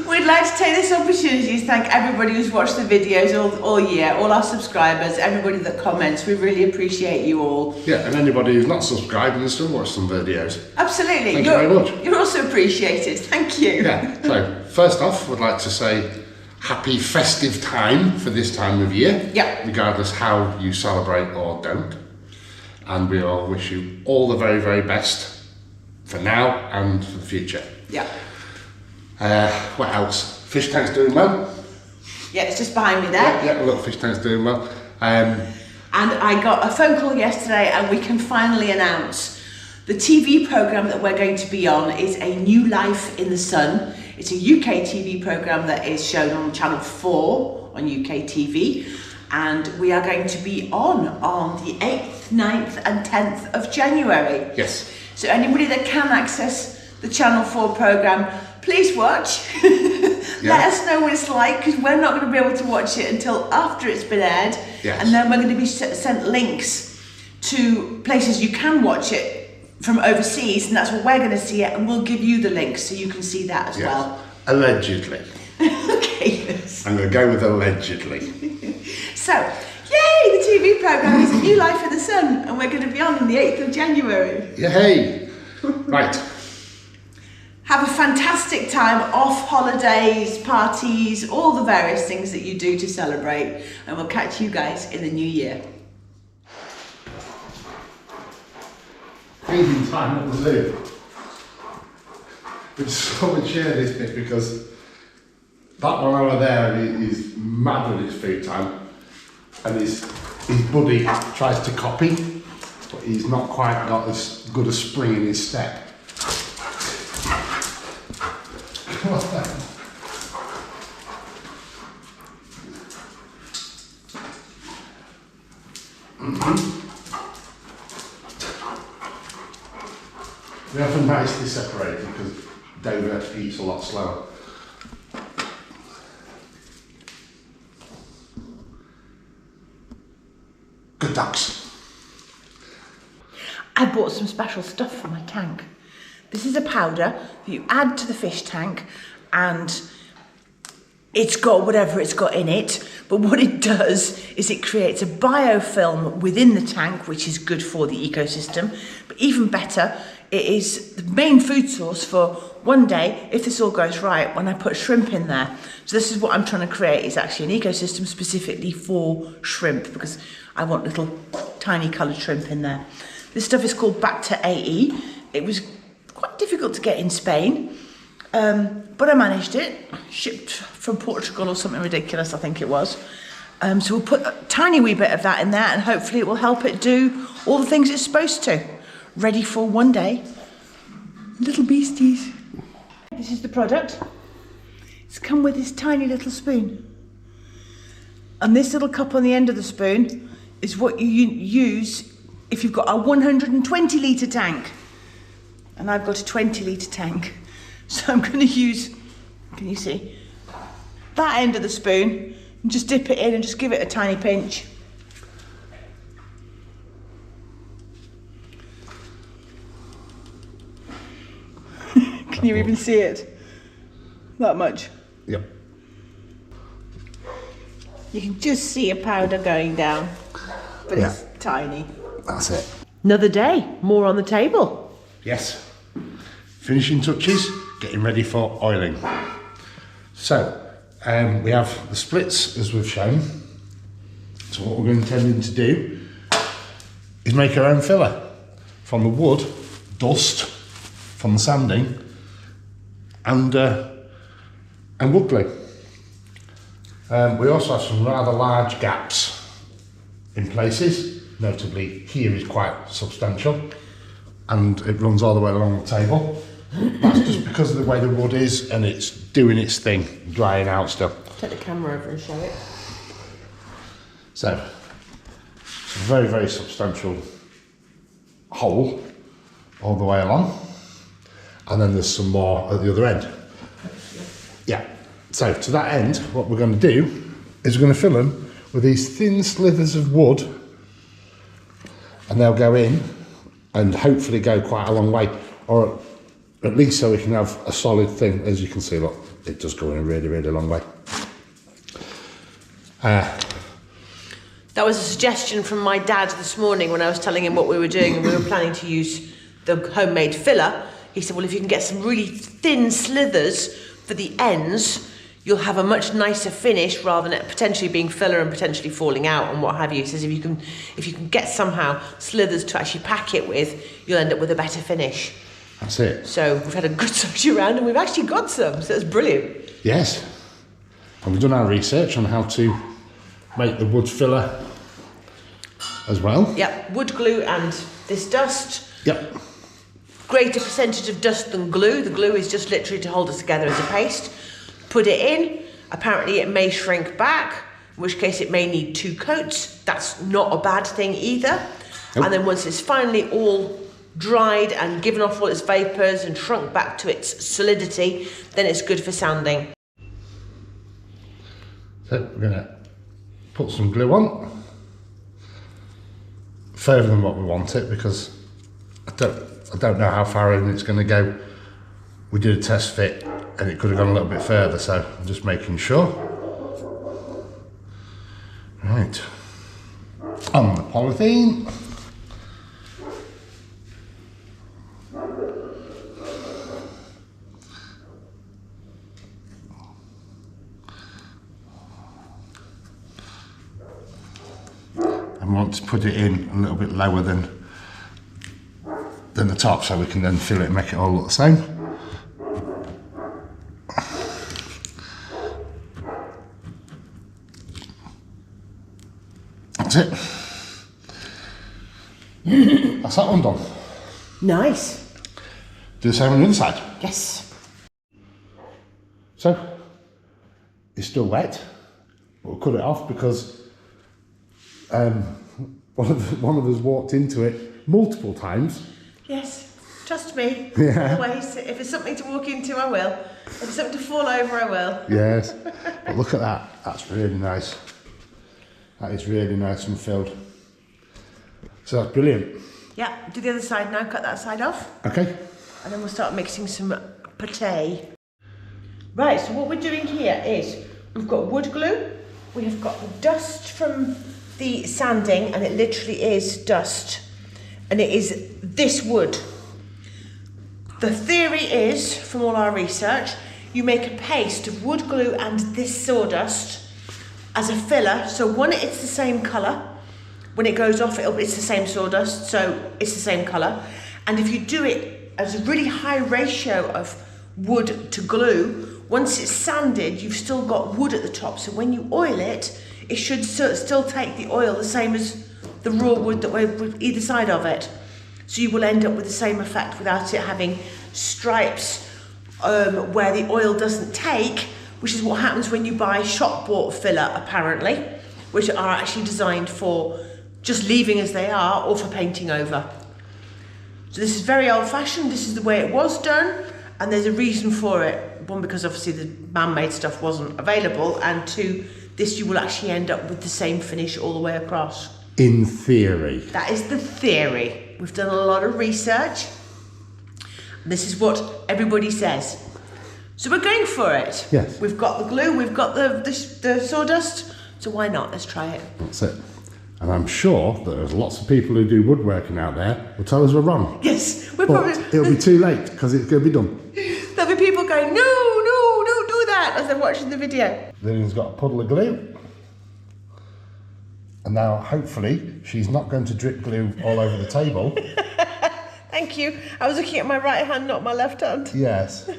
We'd like to take this opportunity to thank everybody who's watched the videos all year, all our subscribers, everybody that comments. We really appreciate you all. Yeah, and anybody who's not subscribed and still watched some videos. Absolutely. Thank you very much. You're also appreciated. Thank you. Yeah, so first off, we'd like to say happy festive time for this time of year. Yeah. Regardless how you celebrate or don't. And we all wish you all the very, very best for now and for the future. Yeah. What else? Fish tank's doing well. Yeah, it's just behind me there. Yeah, look, fish tank's doing well. And I got a phone call yesterday and we can finally announce the TV programme that we're going to be on is A New Life in the Sun. It's a UK TV programme that is shown on Channel 4 on UK TV. And we are going to be on the 8th, 9th and 10th of January. Yes. So anybody that can access the Channel 4 programme, please watch. Let us know what it's like, because we're not going to be able to watch it until after it's been aired. Yes. And then we're going to be sent links to places you can watch it from overseas, and that's where we're going to see it, and we'll give you the links so you can see that as well. Allegedly. Okay, yes. I'm going to go with allegedly. So, yay, the TV programme is A New Life in the Sun, and we're going to be on the 8th of January. Yay! Right. Have a fantastic time off, holidays, parties, all the various things that you do to celebrate, and we'll catch you guys in the new year. Feeding time at the zoo. We just thought we'd share this bit because that one over there is mad with his food time, and his buddy tries to copy, but he's not quite got as good a spring in his step. Come on then. They're often nicely separated because Dover eats a lot slower. Good ducks. I bought some special stuff for my tank. This is a powder that you add to the fish tank, and it's got whatever it's got in it, but what it does is it creates a biofilm within the tank, which is good for the ecosystem, but even better, it is the main food source for one day, if this all goes right, when I put shrimp in there. So this is what I'm trying to create, is actually an ecosystem specifically for shrimp, because I want little tiny coloured shrimp in there. This stuff is called Bacter AE. It was quite difficult to get in Spain, but I managed it. Shipped from Portugal or something ridiculous, I think it was. So we'll put a tiny wee bit of that in there, and hopefully it will help it do all the things it's supposed to. Ready for one day. Little beasties. This is the product. It's come with this tiny little spoon. And this little cup on the end of the spoon is what you use if you've got a 120 litre tank. And I've got a 20 litre tank. So I'm going to use, can you see, that end of the spoon and just dip it in and just give it a tiny pinch. Can you even see it? That much? Yep. You can just see a powder going down, but it's tiny. That's it. Another day, more on the table. Yes. Finishing touches, getting ready for oiling. So, we have the splits as we've shown. So what we're intending to do is make our own filler from the wood, dust from the sanding, and wood glue. We also have some rather large gaps in places, notably here is quite substantial, and it runs all the way along the table. That's just because of the way the wood is, and it's doing its thing, drying out still. Take the camera over and show it. So, it's a very, very substantial hole all the way along, and then there's some more at the other end. Yeah, so to that end, what we're going to do is we're going to fill them with these thin slithers of wood, and they'll go in and hopefully go quite a long way, or At least so we can have a solid thing. As you can see, look, it does go in a really, really long way. That was a suggestion from my dad this morning when I was telling him what we were doing and we were planning to use the homemade filler. He said, well, if you can get some really thin slithers for the ends, you'll have a much nicer finish rather than it potentially being filler and potentially falling out and what have you. He says if you can get somehow slithers to actually pack it with, you'll end up with a better finish. That's it. So we've had a good search around and we've actually got some, so that's brilliant. Yes. And we've done our research on how to make the wood filler as well. Yep, wood glue and this dust. Yep. Greater percentage of dust than glue. The glue is just literally to hold us together as a paste. Put it in. Apparently it may shrink back, in which case it may need 2 coats. That's not a bad thing either. Nope. And then once it's finally all dried and given off all its vapours and shrunk back to its solidity, then it's good for sanding. So we're going to put some glue on, further than what we want it, because I don't know how far in it's going to go. We did a test fit and it could have gone a little bit further, so I'm just making sure. Right, on the polythene. I want to put it in a little bit lower than the top, so we can then fill it and make it all look the same. That's it. That's that one done. Nice. Do the same on the other side. Yes. So, it's still wet, but we'll cut it off because one of us walked into it multiple times. Yes, trust me. Yeah. Always. If it's something to walk into, I will. If it's something to fall over, I will. Yes, but look at that. That's really nice. That is really nice and filled. So that's brilliant. Yeah, do the other side now, cut that side off. Okay. And then we'll start mixing some pate. Right, so what we're doing here is, we've got wood glue, we have got the dust from the sanding, and it literally is dust. And it is this wood. The theory is, from all our research, you make a paste of wood glue and this sawdust as a filler, so one, it's the same colour. When it goes off, it's the same sawdust, so it's the same colour. And if you do it as a really high ratio of wood to glue, once it's sanded, you've still got wood at the top, so when you oil it, it should still take the oil the same as the raw wood that we're with either side of it. So you will end up with the same effect without it having stripes where the oil doesn't take, which is what happens when you buy shop-bought filler, apparently, which are actually designed for just leaving as they are or for painting over. So this is very old-fashioned, this is the way it was done, and there's a reason for it. One, because obviously the man-made stuff wasn't available, and 2, this you will actually end up with the same finish all the way across. In theory. That is the theory. We've done a lot of research. This is what everybody says. So we're going for it. Yes. We've got the glue, we've got the sawdust, so why not? Let's try it. That's it. And I'm sure that there's lots of people who do woodworking out there will tell us we're wrong. Yes, we're But probably... it'll be too late because it's going to be done. There'll be people going, no, don't do that, as they're watching the video. Lillian's got a puddle of glue. And now, hopefully, she's not going to drip glue all over the table. Thank you. I was looking at my right hand, not my left hand. Yes.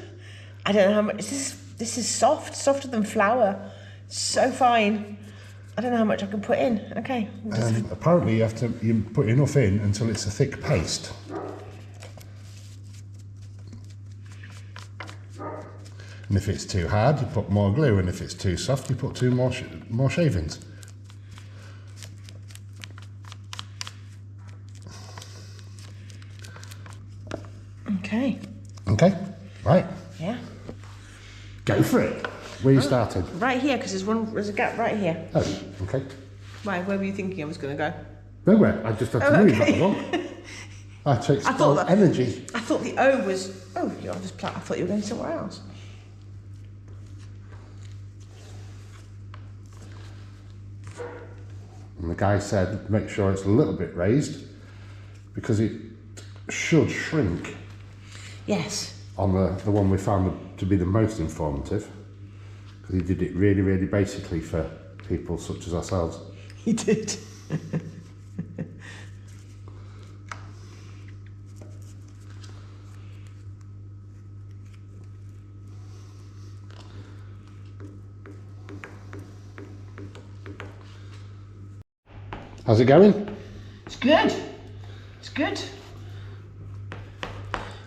I don't know how much... This is soft, softer than flour. So fine. I don't know how much I can put in. Okay. Apparently, you put enough in until it's a thick paste. And if it's too hard, you put more glue, and if it's too soft, you put 2 more shavings. Okay. Okay, right. Yeah. Go for it. Where you started? Right here, because there's a gap right here. Oh, okay. Right, where were you thinking I was going to go? Nowhere. I just had to move. Okay. That was all. That takes energy. I thought the O was. Oh, you're just. I thought you were going somewhere else. And the guy said, make sure it's a little bit raised because it should shrink. Yes. On the one we found to be the most informative, because he did it really, really basically for people such as ourselves. He did. How's it going? It's good. It's good.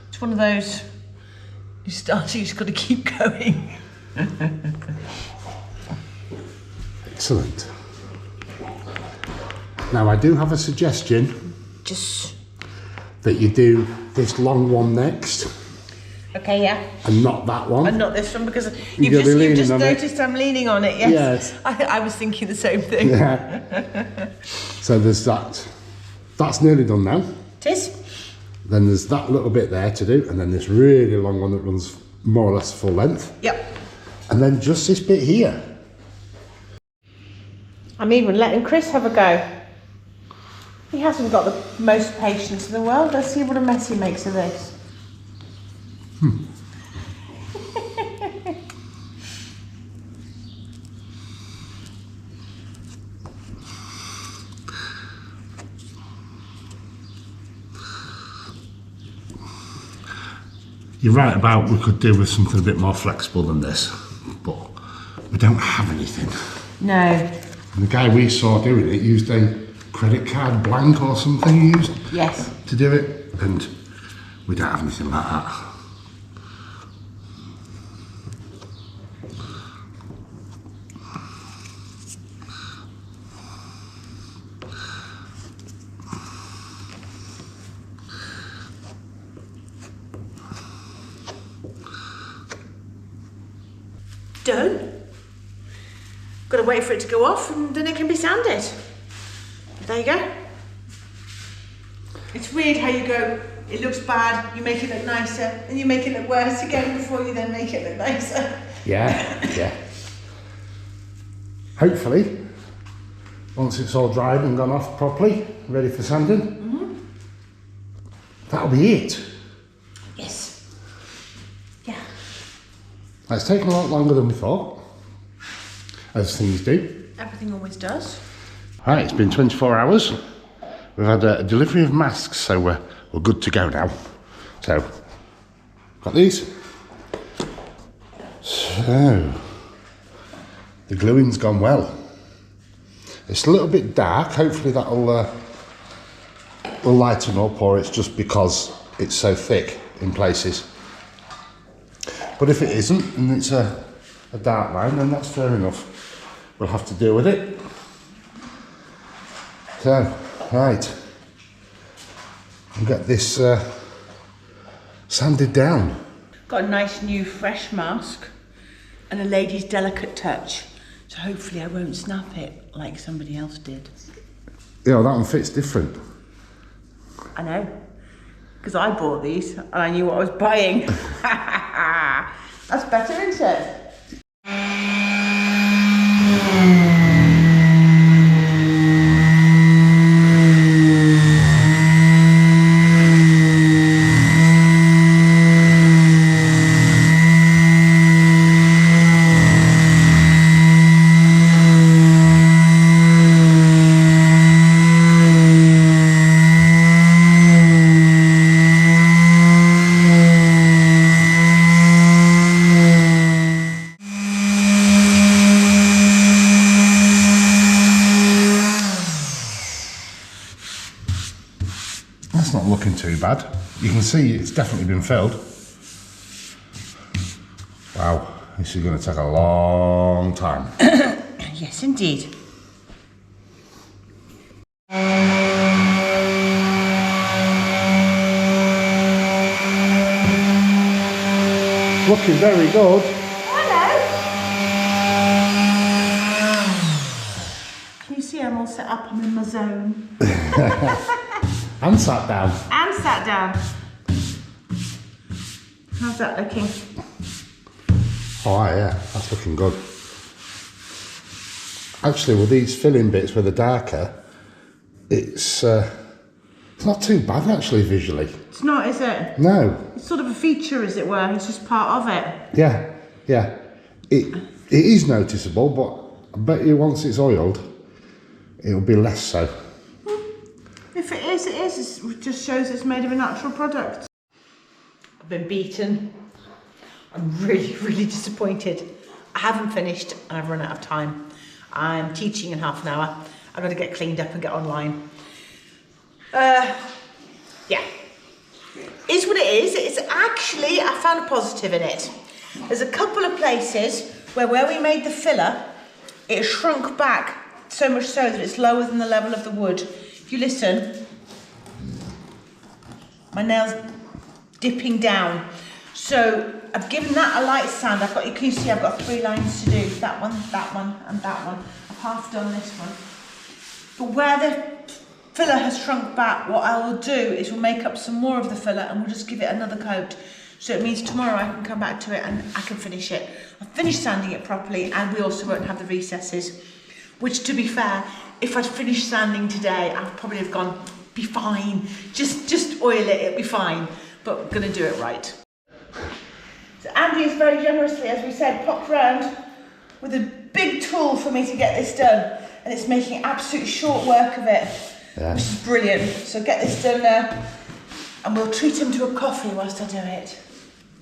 It's one of those. You start, you just got to keep going. Excellent. Now I do have a suggestion. Just. That you do this long one next. Okay, yeah. And not that one. And not this one because you've just noticed I'm leaning on it. Yes. Yes. I was thinking the same thing. Yeah. So there's that. That's nearly done now. It is. Then there's that little bit there to do, and then this really long one that runs more or less full length. Yep. And then just this bit here. I'm even letting Chris have a go. He hasn't got the most patience in the world. Let's see what a mess he makes of this. You're right about we could do with something a bit more flexible than this, but we don't have anything. No. And the guy we saw doing it used a credit card blank or something he used Yes. to do it, and we don't have anything like that. Done. Got to wait for it to go off and then it can be sanded. There you go. It's weird how you go, it looks bad, you make it look nicer, and you make it look worse again before you then make it look nicer. Yeah, yeah. Hopefully, once it's all dried and gone off properly, ready for sanding, that'll be it. Yes. Yeah. It's taken a lot longer than we thought, as things do. Everything always does. Right, it's been 24 hours. We've had a delivery of masks, so we're good to go now. So, got these. So, the gluing's gone well. It's a little bit dark. Hopefully that'll will lighten up, or it's just because it's so thick in places. But if it isn't, and it's a dark line, then that's fair enough. We'll have to deal with it. So, right, I'll get this sanded down. Got a nice new fresh mask and a lady's delicate touch. So hopefully I won't snap it like somebody else did. Yeah, well, that one fits different. I know, because I bought these and I knew what I was buying. That's better, isn't it? That's not looking too bad. You can see it's definitely been filled. Wow, this is going to take a long time. Yes, indeed. Looking very good. Hello. Can you see I'm all set up? I'm in my zone. And sat down. And sat down. How's that looking? Oh yeah, that's looking good. Actually, with these filling bits where they're darker, it's not too bad actually visually. It's not, is it? No. It's sort of a feature, as it were. It's just part of it. Yeah, yeah. It is noticeable, but I bet you once it's oiled, it'll be less so. If it is, it is. It just shows it's made of a natural product. I've been beaten. I'm really, really disappointed. I haven't finished and I've run out of time. I'm teaching in half an hour. I've got to get cleaned up and get online. Yeah. Is what it is. It's actually, I found a positive in it. There's a couple of places where we made the filler, it shrunk back so much so that it's lower than the level of the wood. If you listen, my nail's dipping down. So I've given that a light sand. You can see I've got 3 lines to do. That one, and that one. I've half done this one. But where the filler has shrunk back, what I will do is we'll make up some more of the filler and we'll just give it another coat. So it means tomorrow I can come back to it and I can finish it. I've finished sanding it properly and we also won't have the recesses. Which, to be fair, if I'd finished sanding today, I'd probably have gone, be fine. Just oil it, it'll be fine. But I'm gonna do it right. So Andy has very generously, as we said, popped round with a big tool for me to get this done. And it's making absolute short work of it, which is brilliant. So get this done now and we'll treat him to a coffee whilst I do it.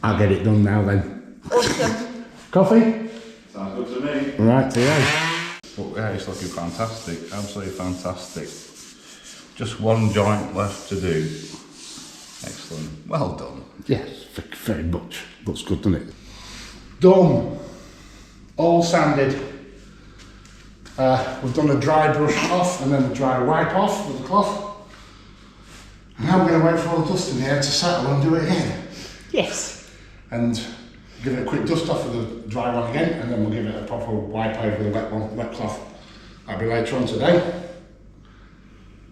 I'll get it done now then. Awesome. Coffee? Sounds good to me. Right, to you. But yeah, it's looking fantastic, absolutely fantastic. Just one joint left to do. Excellent, well done. Yes, very much. Looks good, doesn't it? Done. All sanded. We've done a dry brush off and then a dry wipe off with the cloth. And now we're going to wait for all the dust in here to settle and do it again. Yes. And give it a quick dust off with the dry one again, and then we'll give it a proper wipe over the wet one, wet cloth. That'll be later on today.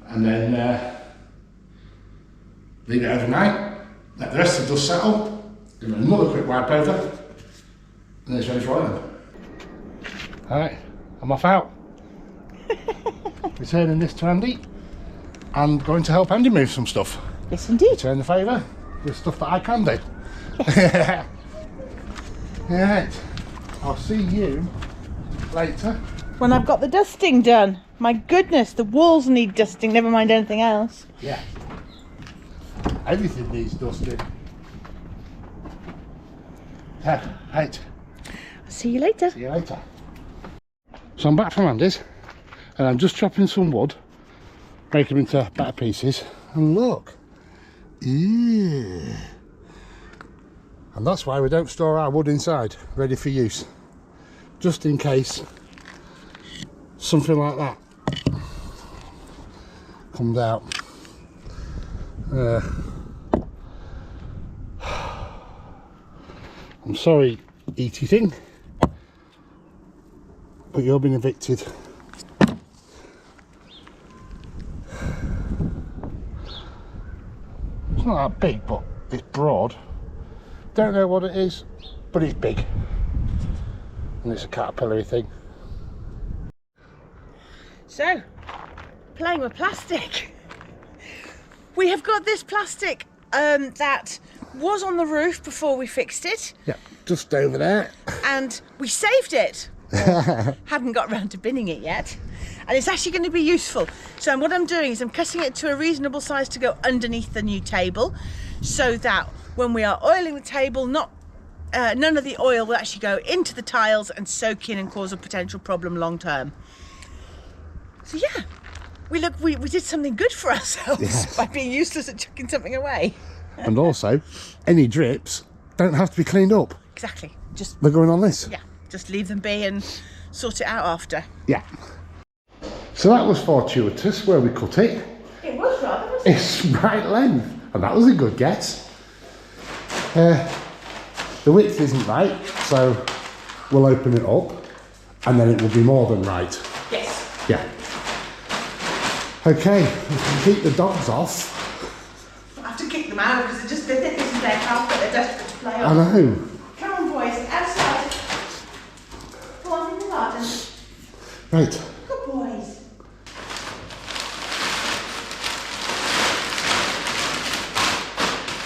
And then leave it overnight, let the rest of the dust settle, give it another quick wipe over, and then it's ready for oiling. Alright, I'm off out. Returning this to Andy, and going to help Andy move some stuff. Yes, indeed. Return the favour with stuff that I can do. Yes. Right, I'll see you later. When I've got the dusting done. My goodness, the walls need dusting, never mind anything else. Yeah. Everything needs dusting. Right. I'll see you later. See you later. So I'm back from Andy's and I'm just chopping some wood, breaking them into better pieces, and look. Ew. And that's why we don't store our wood inside, ready for use. Just in case something like that comes out. I'm sorry, ET thing, but you're being evicted. It's not that big, but it's broad. Don't know what it is, but it's big. And it's a caterpillar thing. So, playing with plastic. We have got this plastic that was on the roof before we fixed it. Yeah, just over there. And we saved it. Haven't got around to binning it yet. And it's actually going to be useful. So what I'm doing is I'm cutting it to a reasonable size to go underneath the new table, so that when we are oiling the table, none of the oil will actually go into the tiles and soak in and cause a potential problem long term. So yeah, we did something good for ourselves by being useless at chucking something away. And also, any drips don't have to be cleaned up. Exactly. Just They're going on this. yeah, just leave them be and sort it out after. Yeah. So that was fortuitous where we cut it. It was rather, wasn't it? It's right length, and that was a good guess. The width isn't right, so we'll open it up, and then it will be more than right. Yes. Yeah. Okay, we can keep the dogs off. I have to now because they think this is their carpet. They're desperate to play I on. know. Come on, boys, outside. Go on in the garden. Right. Good boys.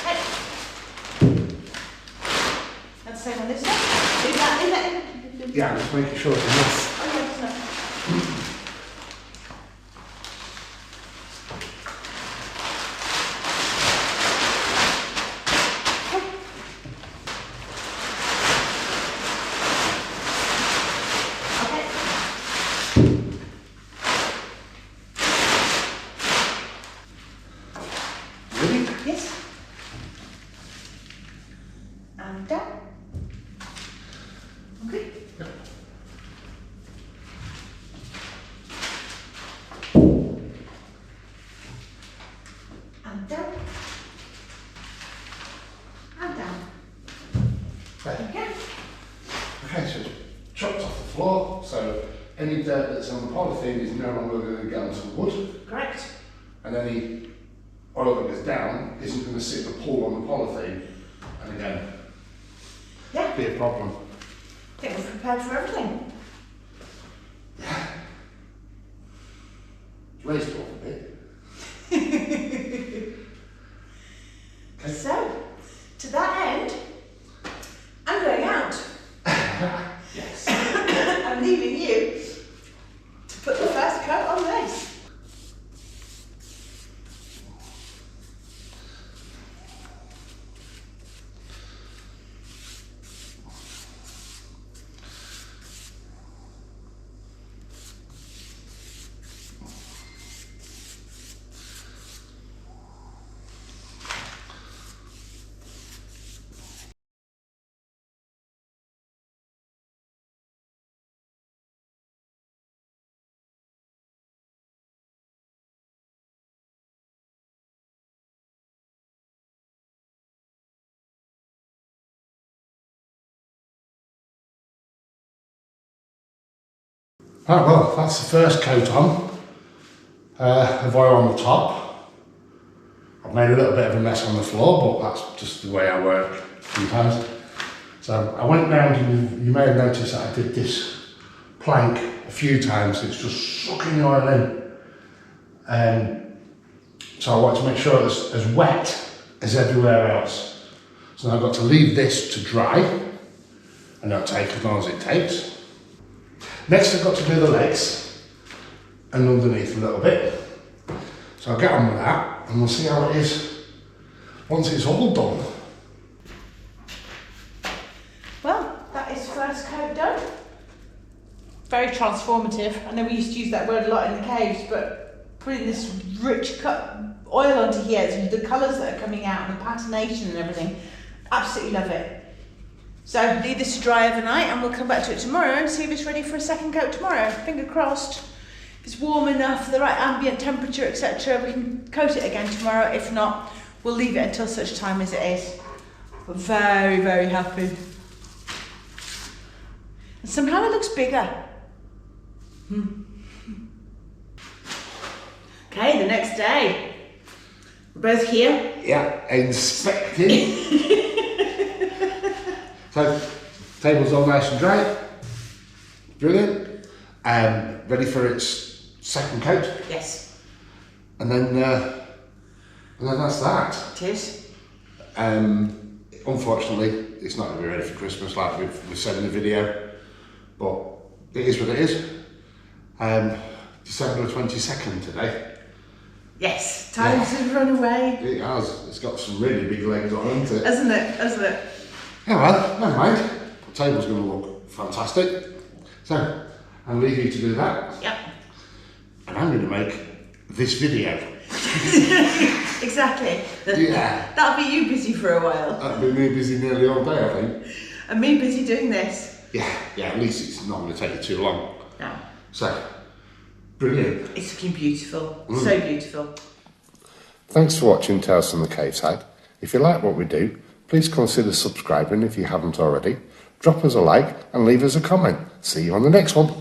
Hey. That's the same on this side. Leave that. Yeah, I'm just making sure it's enough. Oh, yeah, it's enough. Ready? Yes. And down. Okay. And down. And down. Right. Okay. Okay, so it's chopped off the floor, so any dirt that's on the polythene is no longer going to get onto the wood, Correct. and any oil that goes down isn't going to sit the pull on the polythene, and again, Yeah. be a problem. I think we're prepared for everything. Raised it off a bit. So, to that end, I'm going out. Yes. I'm leaving you to put the first coat on this. Right, well, that's the first coat on, of oil on the top. I've made a little bit of a mess on the floor, but that's just the way I work sometimes. So I went round, and you may have noticed that I did this plank a few times. It's just sucking the oil in. So I want to make sure it's as wet as everywhere else. So now I've got to leave this to dry, and that'll take as long as it takes. Next I've got to do the legs and underneath a little bit. So I'll get on with that and we'll see how it is once it's all done. Well, that is first coat done. Very transformative. I know we used to use that word a lot in the caves, but putting this rich cut oil onto here, the colours that are coming out and the patination and everything, absolutely love it. So leave this to dry overnight and we'll come back to it tomorrow and see if it's ready for a second coat tomorrow. Finger crossed. If it's warm enough, the right ambient temperature, etc., we can coat it again tomorrow. If not, we'll leave it until such time as it is. But very, very happy. And somehow it looks bigger. Okay, the next day. We're both here. Yeah, inspecting. So, table's all nice and dry. Brilliant. Ready for its second coat. Yes. And then that's that. It is. Unfortunately, it's not going to be ready for Christmas like we've said in the video, but it is what it is. December 22nd today. Yes, time to run away. It has. It's got some really big legs on, hasn't it? Hasn't it? Hasn't it? Yeah, well, never mind. The table's going to look fantastic. So, I'll leave you to do that. Yep. And I'm going to make this video. Exactly. Yeah. That'll be you busy for a while. That'll be me busy nearly all day, I think. And me busy doing this. Yeah, at least it's not going to take you too long. No. So, brilliant. It's looking beautiful. So beautiful. Thanks for watching Tales from the Cave Side. If you like what we do, please consider subscribing if you haven't already. Drop us a like and leave us a comment. See you on the next one.